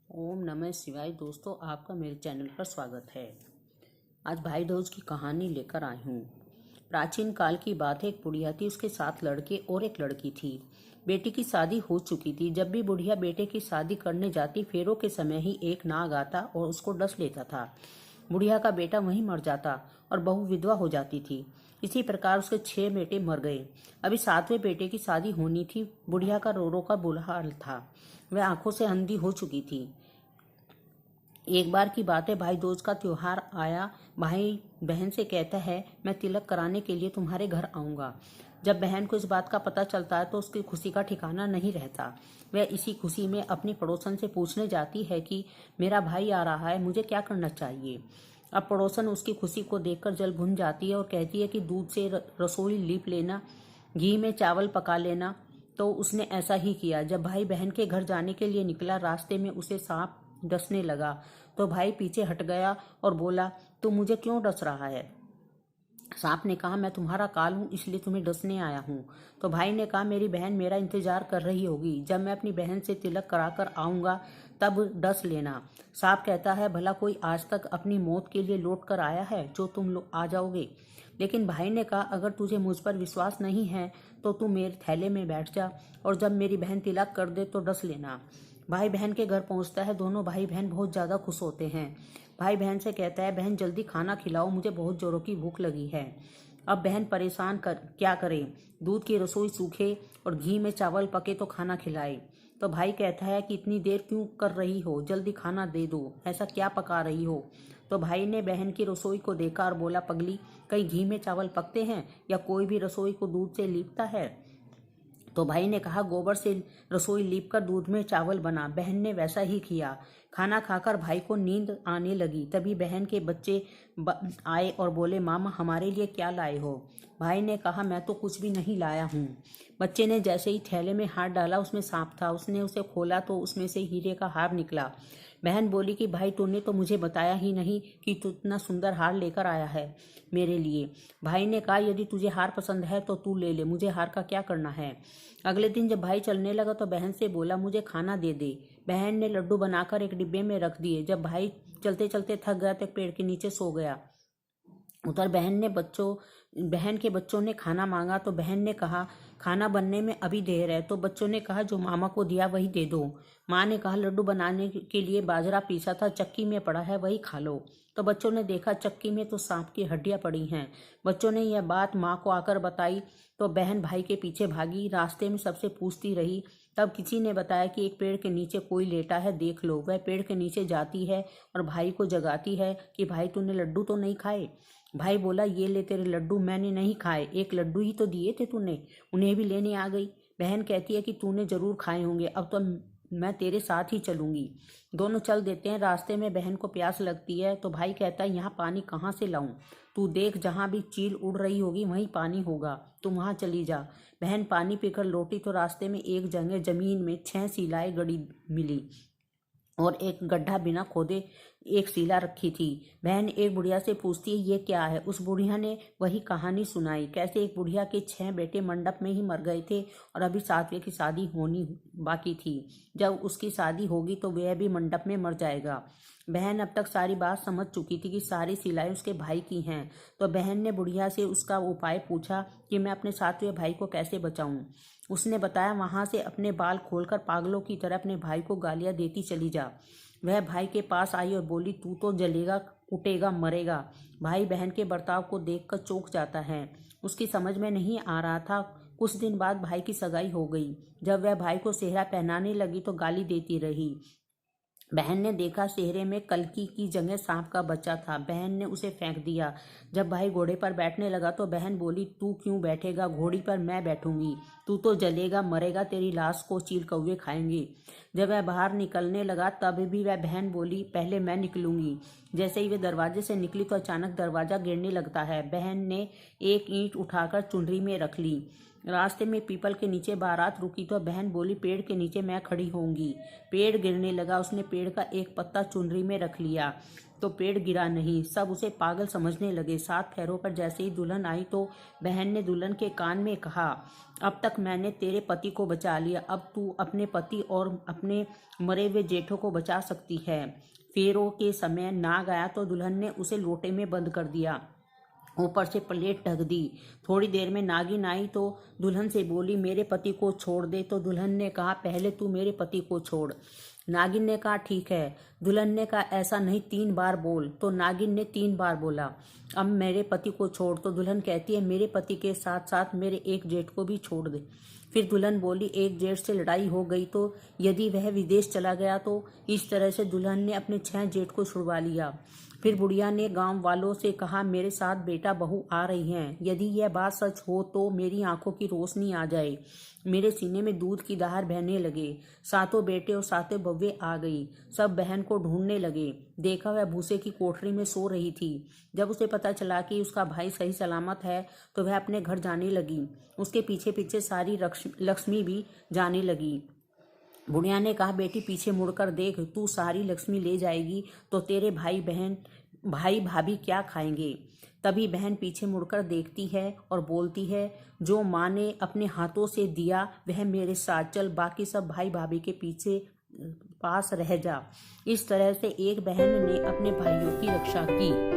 ओम नमः शिवाय। दोस्तों, आपका मेरे चैनल पर स्वागत है। आज भाई दूज की कहानी लेकर आई हूँ। प्राचीन काल की बात है। एक बुढ़िया थी, उसके 7 लड़के और एक लड़की थी। बेटी की शादी हो चुकी थी। जब भी बुढ़िया बेटे की शादी करने जाती, फेरों के समय ही एक नाग आता और उसको डस लेता था। बुढ़िया का बेटा वहीं मर जाता और बहू विधवा हो जाती थी। इसी प्रकार उसके 6 बेटे मर गए। अभी 7वें बेटे की शादी होनी थी। बुढ़िया का रो रो का बुरा हाल था। वह आंखों से अंधी हो चुकी थी। एक बार की बात है, भाई दूज का त्योहार आया। भाई बहन से कहता है, मैं तिलक कराने के लिए तुम्हारे घर आऊंगा। जब बहन को इस बात का पता चलता है तो उसकी खुशी का ठिकाना नहीं रहता। वह इसी खुशी में अपनी पड़ोसन से पूछने जाती है कि मेरा भाई आ रहा है, मुझे क्या करना चाहिए। अब पड़ोसन उसकी खुशी को देखकर जल भुन जाती है और कहती है कि दूध से रसोई लीप लेना, घी में चावल पका लेना। तो उसने ऐसा ही किया। जब भाई बहन के घर जाने के लिए निकला, रास्ते में उसे सांप डसने लगा। तो भाई पीछे हट गया और बोला, तू मुझे क्यों डस रहा है। सांप ने कहा, मैं तुम्हारा काल हूँ, इसलिए तुम्हें डसने आया हूँ। तो भाई ने कहा, मेरी बहन मेरा इंतजार कर रही होगी। जब मैं अपनी बहन से तिलक कराकर आऊंगा तब डस लेना। सांप कहता है, भला कोई आज तक अपनी मौत के लिए लौट कर आया है जो तुम लोग आ जाओगे। लेकिन भाई ने कहा, अगर तुझे मुझ पर विश्वास नहीं है तो तू मेरे थैले में बैठ जा और जब मेरी बहन तिलक कर दे तो डस लेना। भाई बहन के घर पहुंचता है। दोनों भाई बहन बहुत ज्यादा खुश होते हैं। भाई बहन से कहता है, बहन जल्दी खाना खिलाओ, मुझे बहुत जोरों की भूख लगी है। अब बहन परेशान क्या करे। दूध की रसोई सूखे और घी में चावल पके तो खाना खिलाए। तो भाई कहता है कि इतनी देर क्यों कर रही हो, जल्दी खाना दे दो, ऐसा क्या पका रही हो। तो भाई ने बहन की रसोई को देखा और बोला, पगली, कहीं घी में चावल पकते हैं या कोई भी रसोई को दूध से लीपता है। तो भाई ने कहा, गोबर से रसोई लीपकर दूध में चावल बना। बहन ने वैसा ही किया। खाना खाकर भाई को नींद आने लगी। तभी बहन के बच्चे आए और बोले, मामा हमारे लिए क्या लाए हो। भाई ने कहा, मैं तो कुछ भी नहीं लाया हूँ। बच्चे ने जैसे ही थैले में हाथ डाला, उसमें सांप था। उसने उसे खोला तो उसमें से हीरे का हार निकला। बहन बोली कि भाई तूने तो मुझे बताया ही नहीं कि तू इतना सुंदर हार लेकर आया है मेरे लिए। भाई ने कहा, यदि तुझे हार पसंद है तो तू ले ले, मुझे हार का क्या करना है। अगले दिन जब भाई चलने लगा तो बहन से बोला, मुझे खाना दे दे। बहन ने लड्डू बनाकर एक डिब्बे में रख दिए। जब भाई चलते चलते थक गया तो एक पेड़ के नीचे सो गया। उधर बहन के बच्चों ने खाना मांगा तो बहन ने कहा, खाना बनने में अभी देर है। तो बच्चों ने कहा, जो मामा को दिया वही दे दो। माँ ने कहा, लड्डू बनाने के लिए बाजरा पीसा था, चक्की में पड़ा है, वही खा लो। तो बच्चों ने देखा, चक्की में तो सांप की हड्डियां पड़ी हैं। बच्चों ने यह बात माँ को आकर बताई तो बहन भाई के पीछे भागी। रास्ते में सबसे पूछती रही। तब किसी ने बताया कि एक पेड़ के नीचे कोई लेटा है, देख लो। वह पेड़ के नीचे जाती है और भाई को जगाती है कि भाई तूने लड्डू तो नहीं खाए। भाई बोला, ये ले तेरे लड्डू, मैंने नहीं खाए, एक लड्डू ही तो दिए थे तूने, उन्हें भी लेने आ गई। बहन कहती है कि तूने जरूर खाए होंगे, अब तो मैं तेरे साथ ही चलूंगी। दोनों चल देते हैं। रास्ते में बहन को प्यास लगती है तो भाई कहता है, यहाँ पानी कहाँ से लाऊं। तू देख, जहाँ भी चील उड़ रही होगी वहीं पानी होगा, तू वहां चली जा। बहन पानी पीकर लौटी तो रास्ते में एक जगह जमीन में 6 शिलाएं गड़ी मिली और एक गड्ढा बिना खोदे एक शिला रखी थी। बहन एक बुढ़िया से पूछती है, ये क्या है। उस बुढ़िया ने वही कहानी सुनाई, कैसे एक बुढ़िया के 6 बेटे मंडप में ही मर गए थे और अभी 7वें की शादी होनी बाकी थी। जब उसकी शादी होगी तो वह भी मंडप में मर जाएगा। बहन अब तक सारी बात समझ चुकी थी कि सारी सिलाई उसके भाई की हैं। तो बहन ने बुढ़िया से उसका उपाय पूछा कि मैं अपने 7वें भाई को कैसे बचाऊं। उसने बताया, वहां से अपने बाल खोलकर पागलों की तरह अपने भाई को गालियां देती चली जा। वह भाई के पास आई और बोली, तू तो जलेगा, कुटेगा, मरेगा। भाई बहन के बर्ताव को देखकर चौंक जाता है। उसकी समझ में नहीं आ रहा था। कुछ दिन बाद भाई की सगाई हो गई। जब वह भाई को सेहरा पहनाने लगी तो गाली देती रही। बहन ने देखा, सेहरे में कलकी की जगह सांप का बच्चा था। बहन ने उसे फेंक दिया। जब भाई घोड़े पर बैठने लगा तो बहन बोली, तू क्यों बैठेगा, घोड़ी पर मैं बैठूंगी, तू तो जलेगा, मरेगा, तेरी लाश को चील कौवे खाएंगे। जब वह बाहर निकलने लगा तब भी वह बहन बोली, पहले मैं निकलूंगी। जैसे ही वे दरवाजे से निकली तो अचानक दरवाजा गिरने लगता है। बहन ने एक ईंट उठाकर चुनरी में रख ली रास्ते में पीपल के नीचे बारात रुकी तो बहन बोली, पेड़ के नीचे मैं खड़ी होंगी। पेड़ गिरने लगा। उसने पेड़ का एक पत्ता चुनरी में रख लिया तो पेड़ गिरा नहीं। सब उसे पागल समझने लगे। 7 फेरों पर जैसे ही दुल्हन आई तो बहन ने दुल्हन के कान में कहा, अब तक मैंने तेरे पति को बचा लिया, अब तू अपने पति और अपने मरे हुए जेठों को बचा सकती है। फेरों के समय नाग आया तो दुल्हन ने उसे लोटे में बंद कर दिया, ऊपर से प्लेट ढक दी। थोड़ी देर में नागिन आई तो दुल्हन से बोली, मेरे पति को छोड़ दे। तो दुल्हन ने कहा, पहले तू मेरे पति को छोड़। नागिन ने कहा, ठीक है। दुल्हन ने कहा, ऐसा नहीं, 3 बार बोल। तो नागिन ने 3 बार बोला, अब मेरे पति को छोड़। तो दुल्हन कहती है, मेरे पति के साथ साथ मेरे एक जेठ को भी छोड़ दे। फिर दुल्हन बोली, एक जेठ से लड़ाई हो गई तो यदि वह विदेश चला गया तो। इस तरह से दुल्हन ने अपने 6 जेठ को छुड़वा लिया। फिर बुढ़िया ने गांव वालों से कहा, मेरे साथ बेटा बहू आ रही हैं, यदि यह बात सच हो तो मेरी आंखों की रोशनी आ जाए। मेरे सीने में दूध की धार बहने लगे। 7 बेटे और 7 बव्वे आ गई। सब बहन को ढूंढने लगे। देखा वह भूसे की कोठरी में सो रही थी। जब उसे पता चला कि उसका भाई सही सलामत है तो वह अपने घर जाने लगी। उसके पीछे पीछे सारी लक्ष्मी भी जाने लगी। बुढ़िया ने कहा, बेटी पीछे मुड़कर देख, तू सारी लक्ष्मी ले जाएगी तो तेरे भाई भाभी क्या खाएंगे। तभी बहन पीछे मुड़कर देखती है और बोलती है, जो माँ ने अपने हाथों से दिया वह मेरे साथ चल, बाकी सब भाई भाभी के पीछे पास रह जा। इस तरह से एक बहन ने अपने भाइयों की रक्षा की।